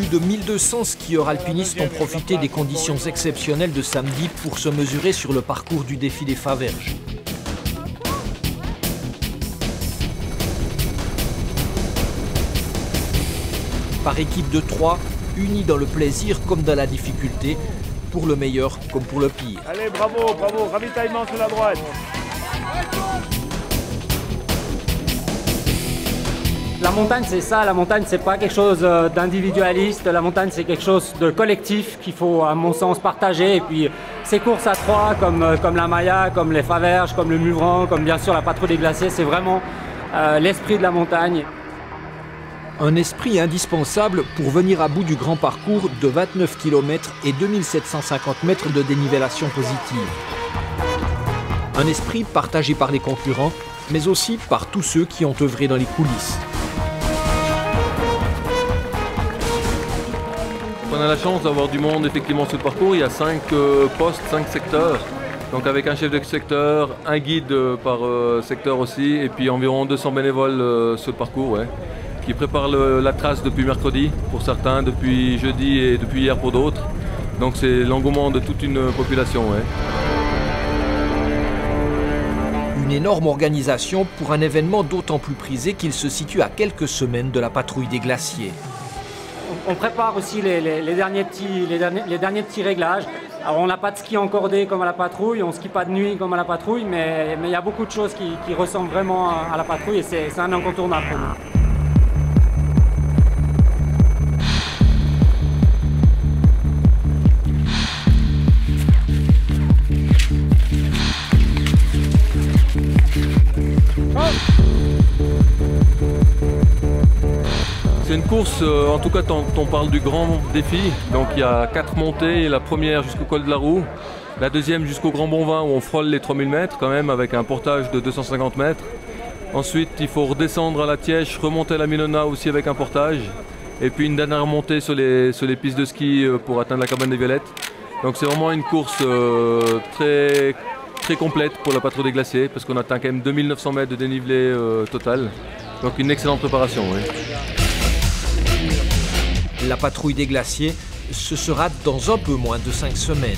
Plus de 1200 skieurs alpinistes ont profité des conditions exceptionnelles de samedi pour se mesurer sur le parcours du défi des Faverges. Par équipe de 3, unis dans le plaisir comme dans la difficulté, pour le meilleur comme pour le pire. Allez, bravo, bravo, ravitaillement sur la droite. La montagne, c'est ça. La montagne, c'est pas quelque chose d'individualiste. La montagne, c'est quelque chose de collectif qu'il faut, à mon sens, partager. Et puis, ces courses à 3, comme la Maya, comme les Faverges, comme le Muvran, comme bien sûr la Patrouille des Glaciers, c'est vraiment l'esprit de la montagne. Un esprit indispensable pour venir à bout du grand parcours de 29 km et 2750 mètres de dénivellation positive. Un esprit partagé par les concurrents, mais aussi par tous ceux qui ont œuvré dans les coulisses. On a la chance d'avoir du monde effectivement sur le parcours. Il y a 5 postes, 5 secteurs. Donc avec un chef de secteur, un guide par secteur aussi, et puis environ 200 bénévoles sur le parcours, ouais, qui préparent la trace depuis mercredi pour certains, depuis jeudi et depuis hier pour d'autres. Donc c'est l'engouement de toute une population. Ouais. Une énorme organisation pour un événement d'autant plus prisé qu'il se situe à quelques semaines de la Patrouille des Glaciers. On prépare aussi les derniers petits réglages. Alors on n'a pas de ski encordé comme à la patrouille, on ne skie pas de nuit comme à la patrouille, mais il y a beaucoup de choses qui ressemblent vraiment à la patrouille et c'est un incontournable pour nous. C'est une course, en tout cas on parle du grand défi, donc il y a 4 montées, la première jusqu'au col de la Roue, la deuxième jusqu'au Grand Bonvin où on frôle les 3000 mètres quand même avec un portage de 250 mètres. Ensuite il faut redescendre à la Tièche, remonter à la Minona aussi avec un portage, et puis une dernière montée sur les pistes de ski pour atteindre la cabane des Violettes. Donc c'est vraiment une course très complète pour la Patrouille des Glaciers parce qu'on atteint quand même 2900 mètres de dénivelé total, donc une excellente préparation. Oui. La Patrouille des Glaciers, ce sera dans un peu moins de 5 semaines.